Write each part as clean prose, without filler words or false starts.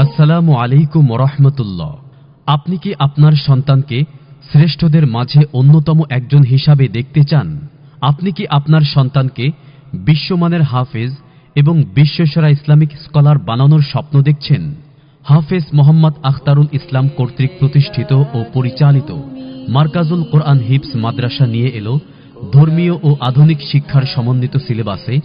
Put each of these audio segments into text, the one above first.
আসসালামু আলাইকুম রাহমাতুল্লাহ। আপনি কি আপনার সন্তানকে শ্রেষ্ঠদের মাঝে অন্যতম একজন হিসাবে দেখতে চান? আপনি কি আপনার সন্তানকে বিশ্বমানের হাফেজ এবং বিশ্বসেরা ইসলামিক স্কলার বানানোর স্বপ্ন দেখছেন? হাফেজ মোহাম্মদ আখতারুল ইসলাম কর্তৃক প্রতিষ্ঠিত ও পরিচালিত মারকাজুল কোরআন হিফজ মাদ্রাসা নিয়ে এলো ধর্মীয় ও আধুনিক শিক্ষার সমন্বিত সিলেবাসে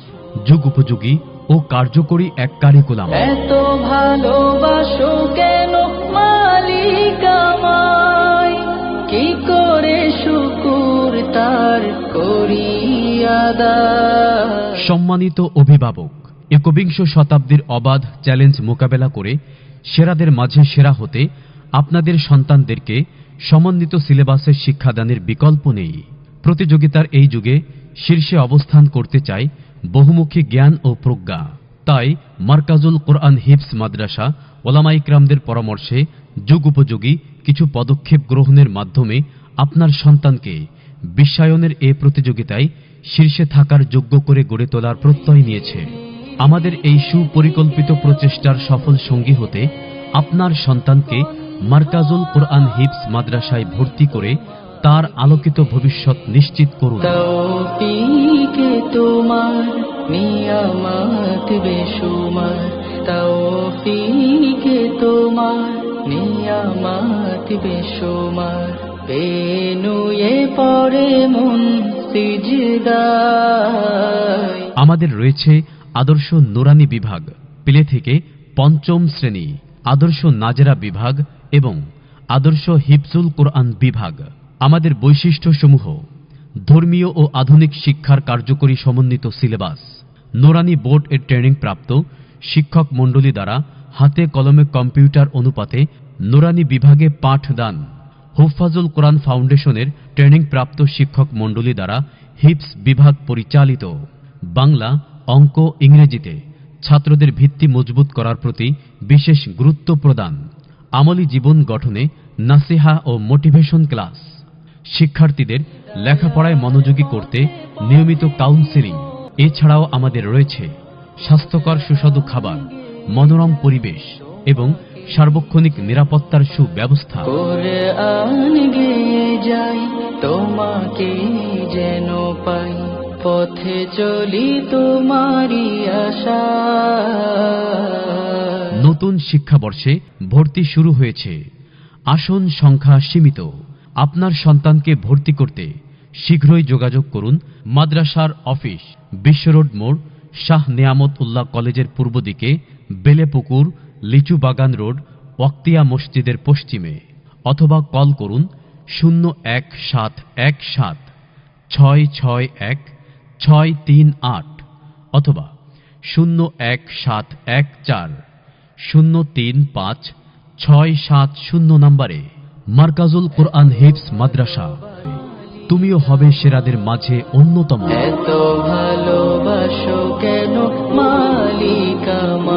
যুগোপযোগী ও কার্যকরী এক কারিকুলাম। এত ভালোবাসো কেন মালিক আমায়, কি করে শুকুর তার করি আদায়। সম্মানিত অভিভাবক, একবিংশ শতাব্দীর অবাধ চ্যালেঞ্জ মোকাবেলা করে সেরাদের মাঝে সেরা হতে আপনাদের সন্তানদেরকে সমন্বিত সিলেবাসের শিক্ষাদানের বিকল্প নেই। প্রতিযোগিতার এই যুগে শীর্ষে অবস্থান করতে চায় বহুমুখী জ্ঞান ও প্রজ্ঞা। তাই মারকাজুল কোরআন হিফজ মাদ্রাসা ওলামা ইকরামদের পরামর্শে যুগোপযোগী কিছু পদক্ষেপ গ্রহণের মাধ্যমে আপনার সন্তানকে বিশ্বায়নের এ প্রতিযোগিতায় শীর্ষে থাকার যোগ্য করে গড়ে তোলার প্রত্যয় নিয়েছে। আমাদের এই সুপরিকল্পিত প্রচেষ্টার সফল সঙ্গী হতে আপনার সন্তানকে মারকাজুল কোরআন হিফজ মাদ্রাসায় ভর্তি করে তার আলোকিত ভবিষ্যৎ নিশ্চিত করুন। তৌফিকে তোমার নিয়ামত বেশুমার, তৌফিকে তোমার নিয়ামত বেশুমার, বেনুয়ে পড়ে মন সিজদায়। আমাদের রয়েছে আদর্শ নুরানি বিভাগ, প্লে থেকে পঞ্চম শ্রেণী, আদর্শ নাজেরা বিভাগ এবং আদর্শ হিফজুল কোরআন বিভাগ। আমাদের বৈশিষ্ট্যসমূহ: ধর্মীয় ও আধুনিক শিক্ষার কার্যকরী সমন্বিত সিলেবাস, নুরানি বোর্ড এর ট্রেনিং প্রাপ্ত শিক্ষক মণ্ডলী দ্বারা হাতে কলমে কম্পিউটার অনুপাতে নুরানি বিভাগে পাঠদান, হুফাজুল কোরআন ফাউন্ডেশনের ট্রেনিং প্রাপ্ত শিক্ষক মণ্ডলী দ্বারা হিফজ বিভাগ পরিচালিত, বাংলা, অঙ্ক, ইংরেজিতে ছাত্রদের ভিত্তি মজবুত করার প্রতি বিশেষ গুরুত্ব প্রদান, আমলী জীবন গঠনে নাসিহা ও মোটিভেশন ক্লাস, শিক্ষার্থীদের লেখাপড়ায় মনোযোগী করতে নিয়মিত কাউন্সেলিং। এছাড়াও আমাদের রয়েছে স্বাস্থ্যকর সুস্বাদু খাবার, মনোরম পরিবেশ এবং সার্বক্ষণিক নিরাপত্তার সুব্যবস্থা। কোরআন গেয়ে যাই তোমাকে যেন পাই, পথে চলি তোমারই আশা। নতুন শিক্ষাবর্ষে ভর্তি শুরু হয়েছে। আসন সংখ্যা সীমিত। আপনার সন্তানকে ভর্তি করতে শীঘ্রই যোগাযোগ করুন। মাদ্রাসার অফিস বিশ্ব রোড মোড়, শাহ নেয়ামত উল্লাহ কলেজের পূর্ব দিকে, বেলেপুকুর, লিচু বাগান রোড, ওয়াক্তিয়া মসজিদের পশ্চিমে, অথবা কল করুন 01716616386 অথবা 01714035670 নম্বরে। মারকাজুল কোরআন হিফজ মাদ্রাসা, তুমিও হবে সেরাদের মাঝে অন্যতম। এত ভালোবাসো কেন মালিক আমায়।